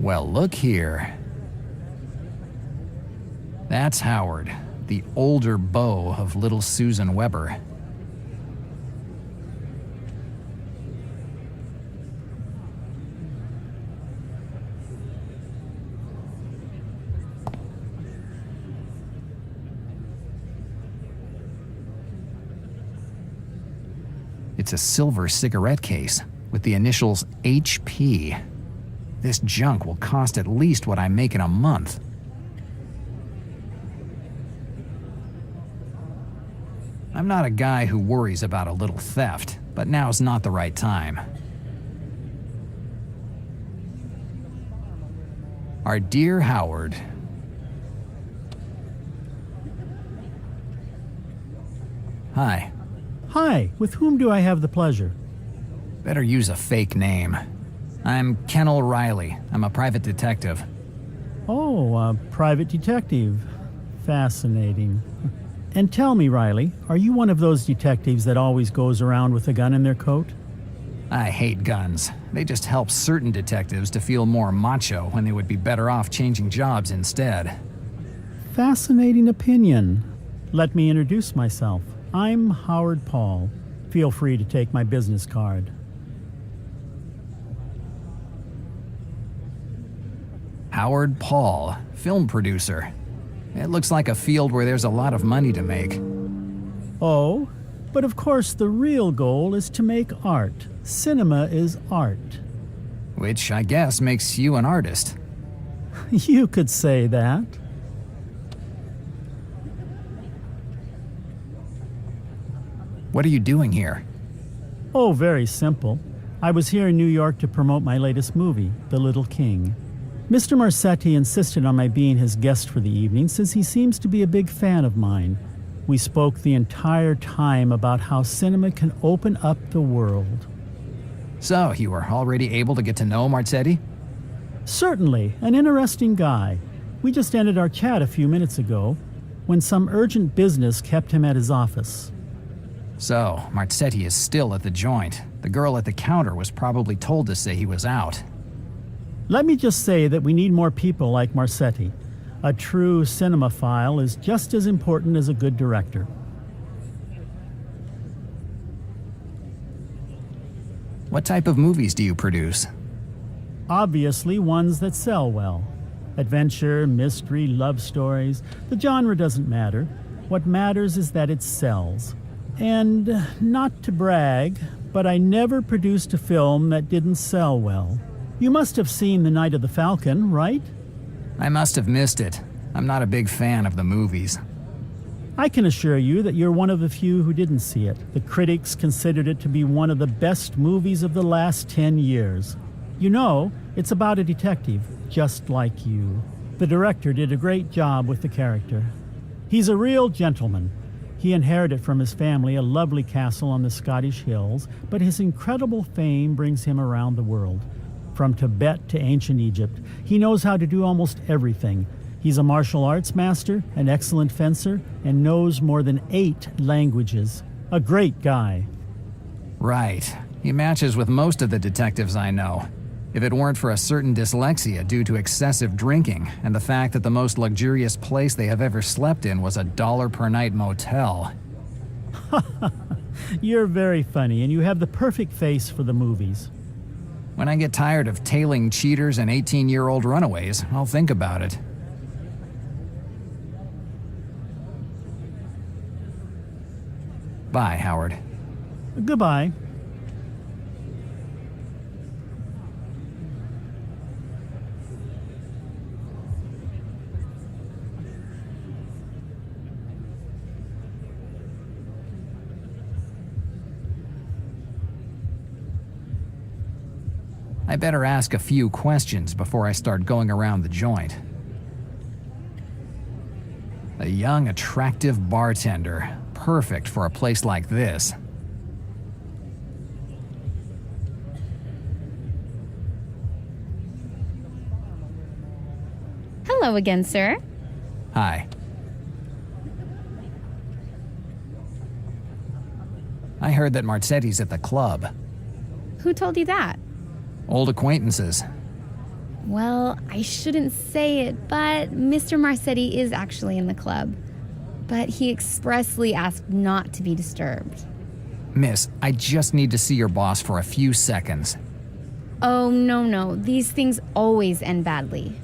Well, look here. That's Howard, the older beau of little Susan Weber. It's a silver cigarette case with the initials HP. This junk will cost at least what I make in a month. I'm not a guy who worries about a little theft, but now's not the right time. Our dear Howard. Hi. Hi, with whom do I have the pleasure? Better use a fake name. I'm Kennel Riley. I'm a private detective. Oh, a private detective. Fascinating. And tell me, Riley, are you one of those detectives that always goes around with a gun in their coat? I hate guns. They just help certain detectives to feel more macho when they would be better off changing jobs instead. Fascinating opinion. Let me introduce myself. I'm Howard Paul. Feel free to take my business card. Howard Paul, film producer. It looks like a field where there's a lot of money to make. Oh, but of course the real goal is to make art. Cinema is art. Which I guess makes you an artist. You could say that. What are you doing here? Oh, very simple. I was here in New York to promote my latest movie, The Little King. Mr. Marsetti insisted on my being his guest for the evening since he seems to be a big fan of mine. We spoke the entire time about how cinema can open up the world. So, you were already able to get to know Marsetti? Certainly, an interesting guy. We just ended our chat a few minutes ago when some urgent business kept him at his office. So, Marsetti is still at the joint. The girl at the counter was probably told to say he was out. Let me just say that we need more people like Marsetti. A true cinemaphile is just as important as a good director. What type of movies do you produce? Obviously, ones that sell well. Adventure, mystery, love stories. The genre doesn't matter. What matters is that it sells. And not to brag, but I never produced a film that didn't sell well. You must have seen The Night of the Falcon, right? I must have missed it. I'm not a big fan of the movies. I can assure you that you're one of the few who didn't see it. The critics considered it to be one of the best movies of the last 10 years. You know, it's about a detective, just like you. The director did a great job with the character. He's a real gentleman. He inherited from his family a lovely castle on the Scottish hills, but his incredible fame brings him around the world. From Tibet to ancient Egypt, he knows how to do almost everything. He's a martial arts master, an excellent fencer, and knows more than 8 languages. A great guy. Right. He matches with most of the detectives I know. If it weren't for a certain dyslexia due to excessive drinking and the fact that the most luxurious place they have ever slept in was a $1 per night motel. You're very funny, and you have the perfect face for the movies. When I get tired of tailing cheaters and 18-year-old runaways, I'll think about it. Bye, Howard. Goodbye. I better ask a few questions before I start going around the joint. A young, attractive bartender. Perfect for a place like this. Hello again, sir. Hi. I heard that Marzetti's at the club. Who told you that? Old acquaintances. Well, I shouldn't say it, but Mr. Marzetti is actually in the club. But he expressly asked not to be disturbed. Miss, I just need to see your boss for a few seconds. Oh, no. These things always end badly.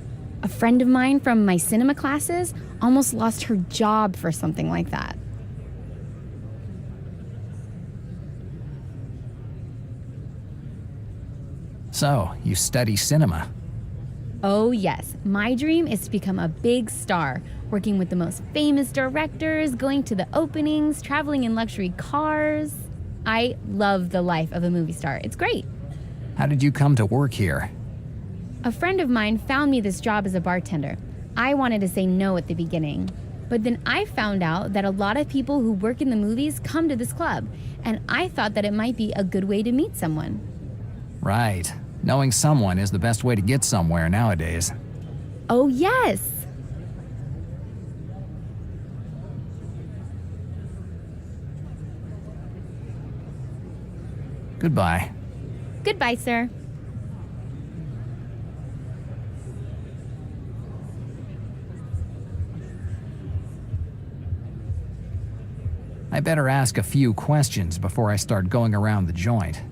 A friend of mine from my cinema classes almost lost her job for something like that. So, you study cinema? Oh, yes. My dream is to become a big star, working with the most famous directors, going to the openings, traveling in luxury cars. I love the life of a movie star. It's great. How did you come to work here? A friend of mine found me this job as a bartender. I wanted to say no at the beginning. But then I found out that a lot of people who work in the movies come to this club, and I thought that it might be a good way to meet someone. Right. Knowing someone is the best way to get somewhere nowadays. Oh, yes. Goodbye. Goodbye, sir. I better ask a few questions before I start going around the joint.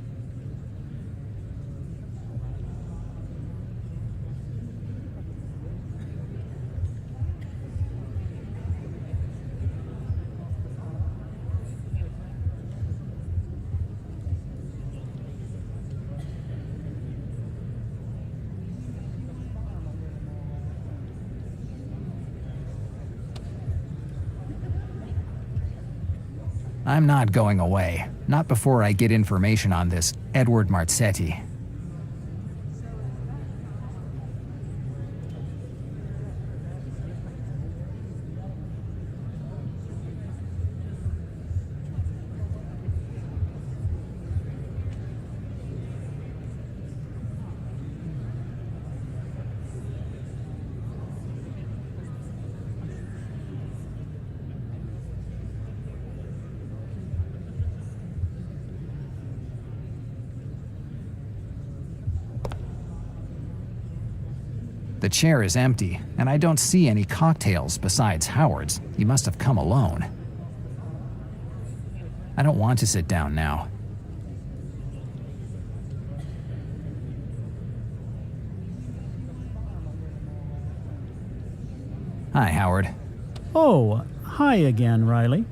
I'm not going away. Not before I get information on this Edward Marzetti. The chair is empty, and I don't see any cocktails besides Howard's. He must have come alone. I don't want to sit down now. Hi, Howard. Oh, hi again, Riley.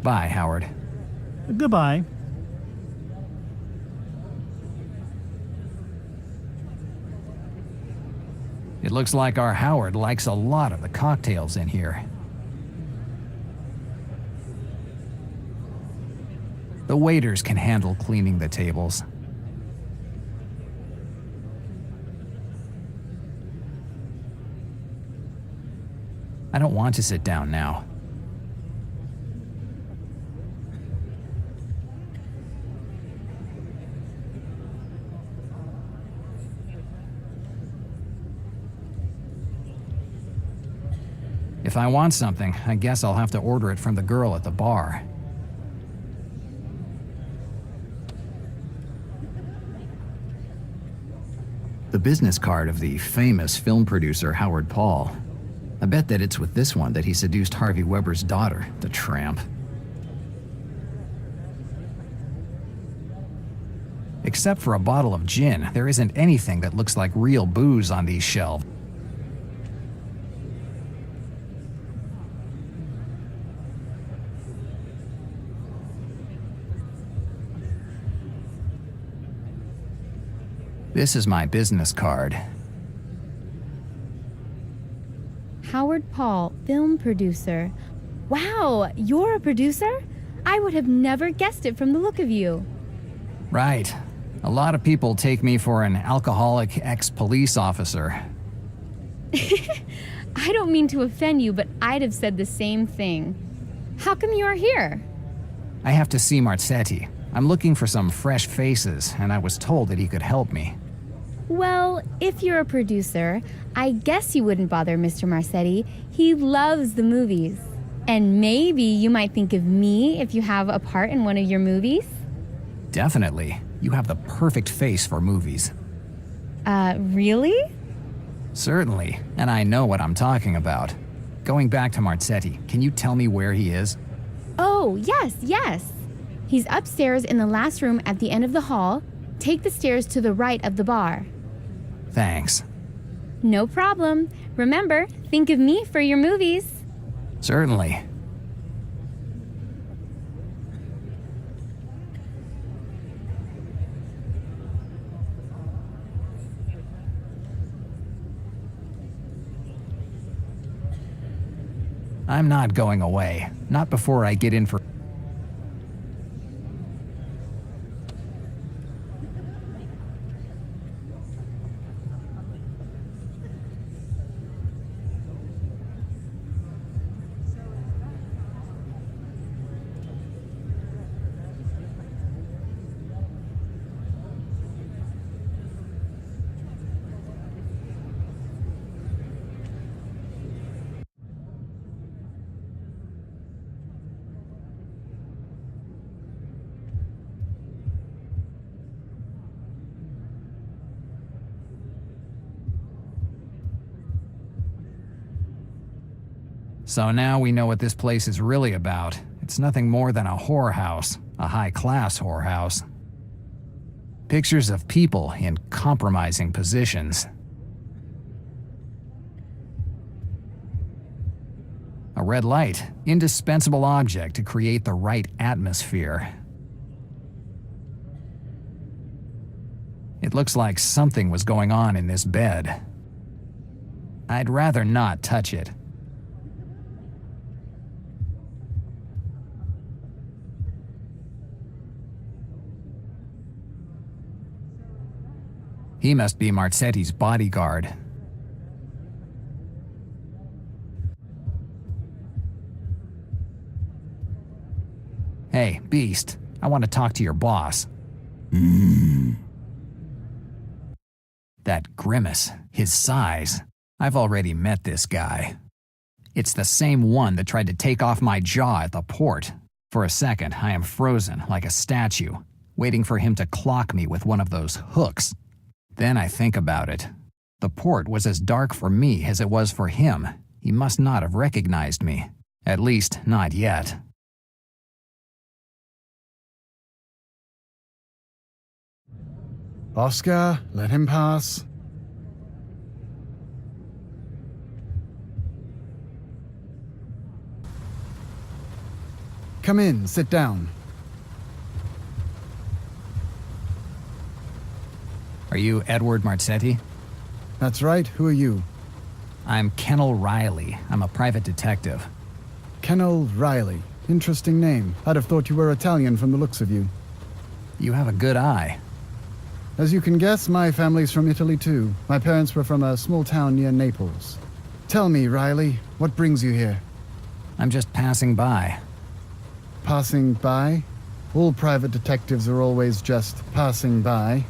Bye, Howard. Goodbye. It looks like our Howard likes a lot of the cocktails in here. The waiters can handle cleaning the tables. I don't want to sit down now. If I want something, I guess I'll have to order it from the girl at the bar. The business card of the famous film producer Howard Paul. I bet that it's with this one that he seduced Harvey Weber's daughter, the tramp. Except for a bottle of gin, there isn't anything that looks like real booze on these shelves. This is my business card. Howard Paul, film producer. Wow, you're a producer? I would have never guessed it from the look of you. Right. A lot of people take me for an alcoholic ex-police officer. I don't mean to offend you, but I'd have said the same thing. How come you are here? I have to see Marzetti. I'm looking for some fresh faces, and I was told that he could help me. Well, if you're a producer, I guess you wouldn't bother Mr. Marzetti. He loves the movies. And maybe you might think of me if you have a part in one of your movies? Definitely. You have the perfect face for movies. Really? Certainly, and I know what I'm talking about. Going back to Marzetti, can you tell me where he is? Oh, yes. He's upstairs in the last room at the end of the hall. Take the stairs to the right of the bar. Thanks. No problem. Remember, think of me for your movies. Certainly. I'm not going away. Not before I get in for... So now we know what this place is really about. It's nothing more than a whorehouse, a high-class whorehouse. Pictures of people in compromising positions. A red light, indispensable object to create the right atmosphere. It looks like something was going on in this bed. I'd rather not touch it. He must be Marzetti's bodyguard. Hey, Beast, I want to talk to your boss. That grimace, his size. I've already met this guy. It's the same one that tried to take off my jaw at the port. For a second, I am frozen like a statue, waiting for him to clock me with one of those hooks. Then I think about it. The port was as dark for me as it was for him. He must not have recognized me. At least, not yet. Oscar, let him pass. Come in, sit down. Are you Edward Marzetti? That's right, who are you? I'm Kennel Riley. I'm a private detective. Kennel Riley. Interesting name. I'd have thought you were Italian from the looks of you. You have a good eye. As you can guess, my family's from Italy too. My parents were from a small town near Naples. Tell me, Riley, what brings you here? I'm just passing by. Passing by? All private detectives are always just passing by.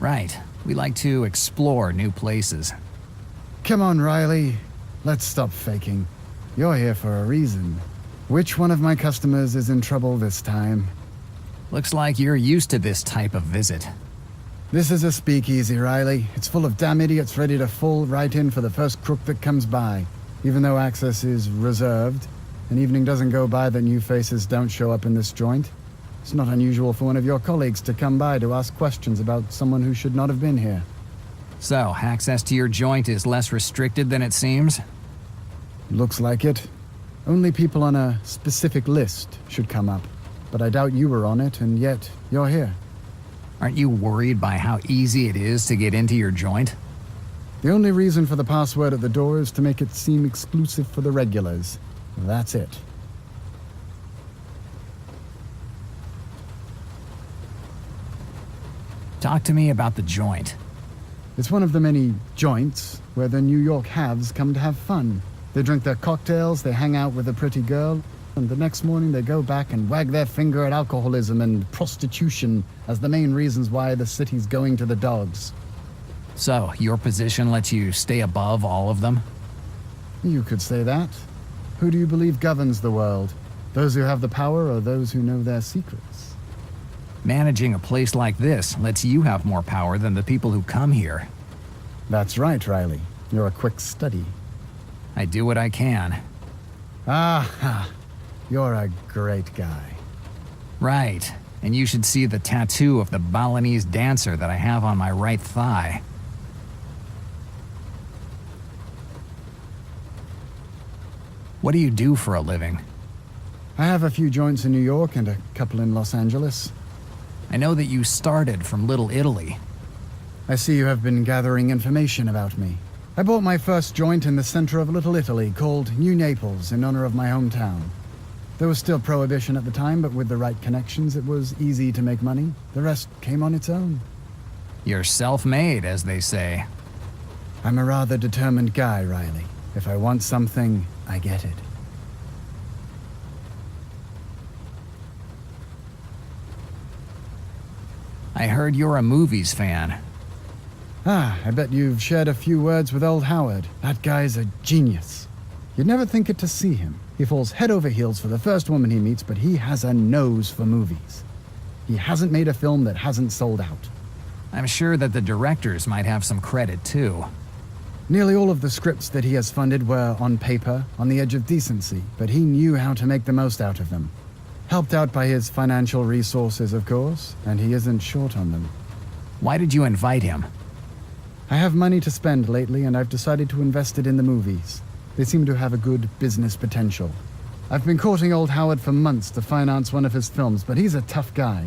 Right. We like to explore new places. Come on, Riley. Let's stop faking. You're here for a reason. Which one of my customers is in trouble this time? Looks like you're used to this type of visit. This is a speakeasy, Riley. It's full of damn idiots ready to fall right in for the first crook that comes by. Even though access is reserved, an evening doesn't go by that new faces don't show up in this joint. It's not unusual for one of your colleagues to come by to ask questions about someone who should not have been here. So, access to your joint is less restricted than it seems? Looks like it. Only people on a specific list should come up. But I doubt you were on it, and yet you're here. Aren't you worried by how easy it is to get into your joint? The only reason for the password at the door is to make it seem exclusive for the regulars. That's it. Talk to me about the joint. It's one of the many joints where the New York haves come to have fun. They drink their cocktails, they hang out with a pretty girl, and the next morning they go back and wag their finger at alcoholism and prostitution as the main reasons why the city's going to the dogs. So, your position lets you stay above all of them? You could say that. Who do you believe governs the world? Those who have the power or those who know their secrets? Managing a place like this lets you have more power than the people who come here. That's right, Riley. You're a quick study. I do what I can. Ah, you're a great guy. Right. And you should see the tattoo of the Balinese dancer that I have on my right thigh. What do you do for a living? I have a few joints in New York and a couple in Los Angeles. I know that you started from Little Italy. I see you have been gathering information about me. I bought my first joint in the center of Little Italy called New Naples in honor of my hometown. There was still prohibition at the time, but with the right connections, it was easy to make money. The rest came on its own. You're self-made, as they say. I'm a rather determined guy, Riley. If I want something, I get it. I heard you're a movies fan. Ah, I bet you've shared a few words with old Howard. That guy's a genius. You'd never think it to see him. He falls head over heels for the first woman he meets, but he has a nose for movies. He hasn't made a film that hasn't sold out. I'm sure that the directors might have some credit, too. Nearly all of the scripts that he has funded were, on paper, on the edge of decency, but he knew how to make the most out of them. Helped out by his financial resources, of course, and he isn't short on them. Why did you invite him? I have money to spend lately, and I've decided to invest it in the movies. They seem to have a good business potential. I've been courting old Howard for months to finance one of his films, but he's a tough guy.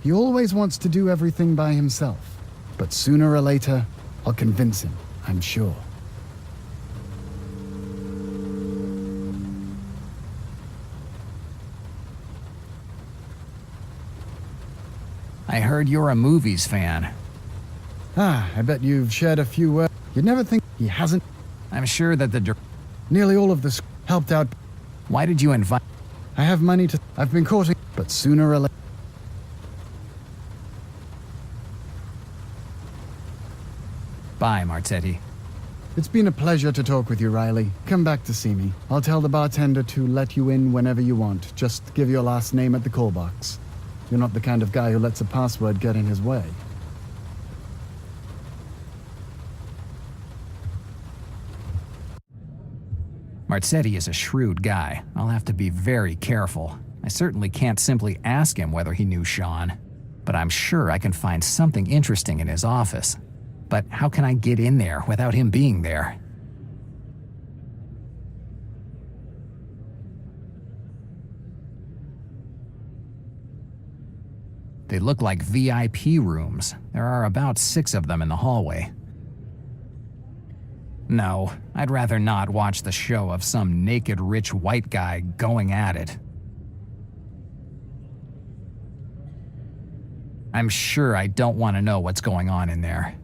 He always wants to do everything by himself. But sooner or later, I'll convince him, I'm sure. I heard you're a movies fan. Ah, I bet you've shared a few words. You'd never think he hasn't. I'm sure that the Nearly all of this helped out. Why did you invite? I have money to. I've been courting, but sooner or later. Bye, Marzetti. It's been a pleasure to talk with you, Riley. Come back to see me. I'll tell the bartender to let you in whenever you want. Just give your last name at the call box. You're not the kind of guy who lets a password get in his way. Marzetti is a shrewd guy. I'll have to be very careful. I certainly can't simply ask him whether he knew Sean, but I'm sure I can find something interesting in his office. But how can I get in there without him being there? They look like VIP rooms. There are about 6 of them in the hallway. No, I'd rather not watch the show of some naked rich white guy going at it. I'm sure I don't want to know what's going on in there.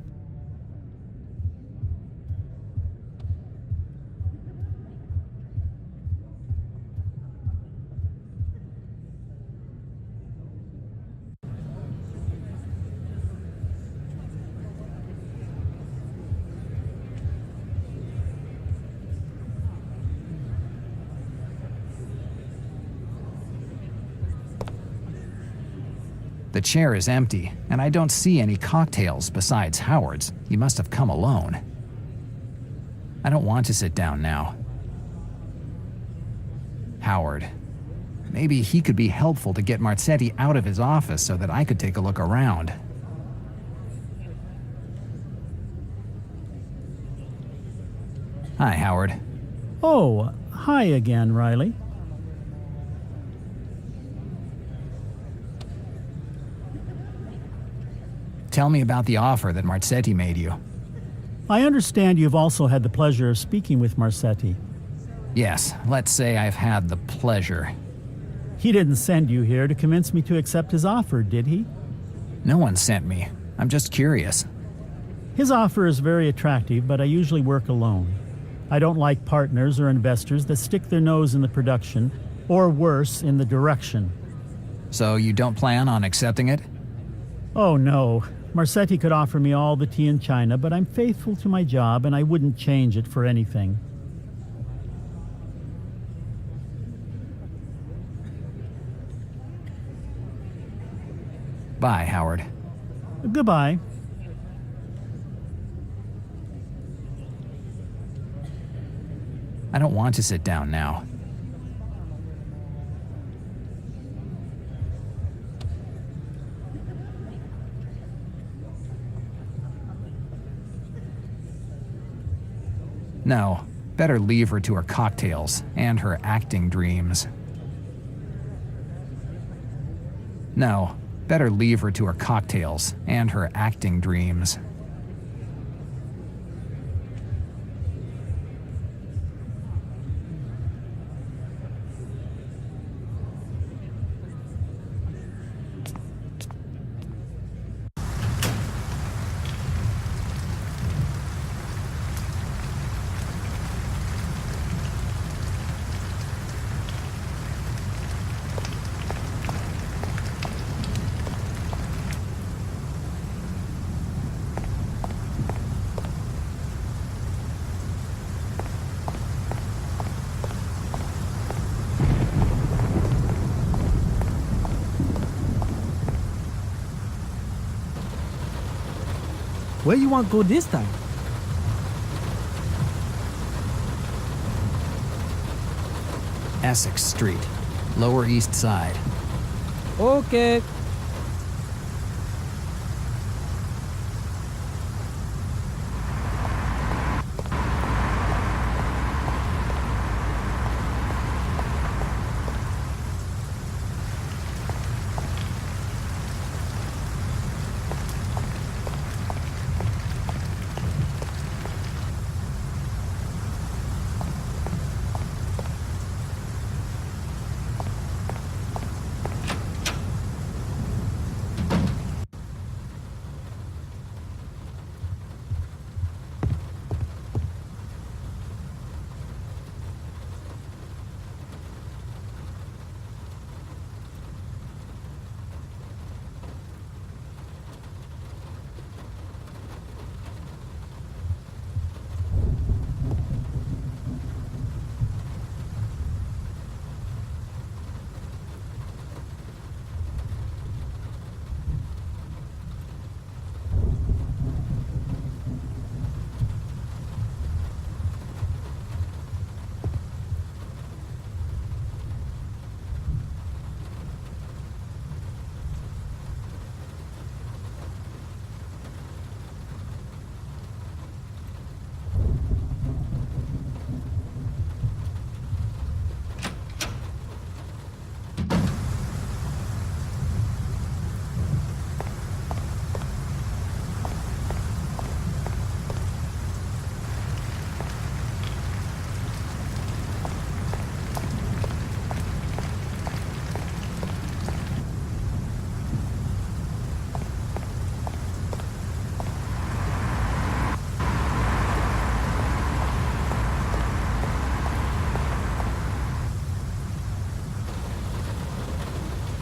The chair is empty, and I don't see any cocktails besides Howard's. He must have come alone. I don't want to sit down now. Howard. Maybe he could be helpful to get Marzetti out of his office so that I could take a look around. Hi, Howard. Oh, hi again, Riley. Tell me about the offer that Marzetti made you. I understand you've also had the pleasure of speaking with Marsetti. Yes, let's say I've had the pleasure. He didn't send you here to convince me to accept his offer, did he? No one sent me. I'm just curious. His offer is very attractive, but I usually work alone. I don't like partners or investors that stick their nose in the production, or worse, in the direction. So you don't plan on accepting it? Oh no. Marsetti could offer me all the tea in China, but I'm faithful to my job and I wouldn't change it for anything. Bye, Howard. Goodbye. I don't want to sit down now. No, better leave her to her cocktails and her acting dreams. No, better leave her to her cocktails and her acting dreams. Where you want to go this time? Essex Street, Lower East Side. Okay.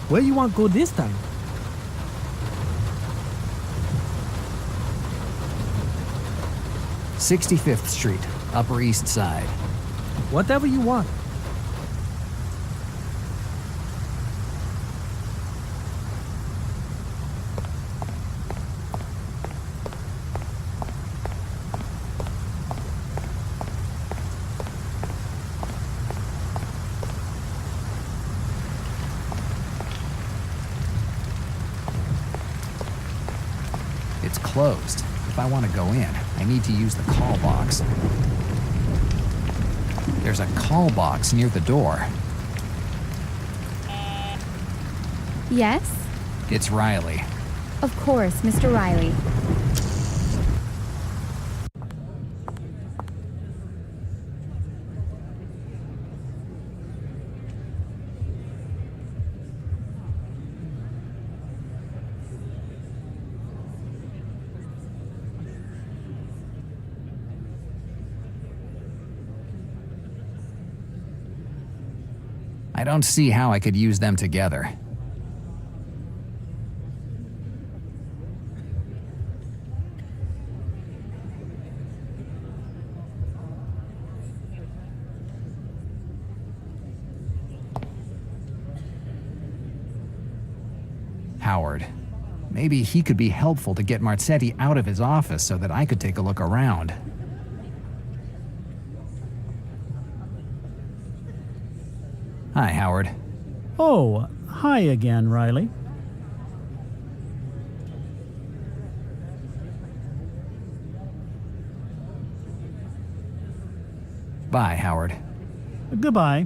Where you want to go this time? '65th Street, Upper East Side. Whatever you want. It's closed. If I want to go in, I need to use the call box. There's a call box near the door. Yes? It's Riley. Of course, Mr. Riley. I don't see how I could use them together. Howard. Maybe he could be helpful to get Marzetti out of his office so that I could take a look around. Hi, Howard. Oh, hi again, Riley. Bye, Howard. Goodbye.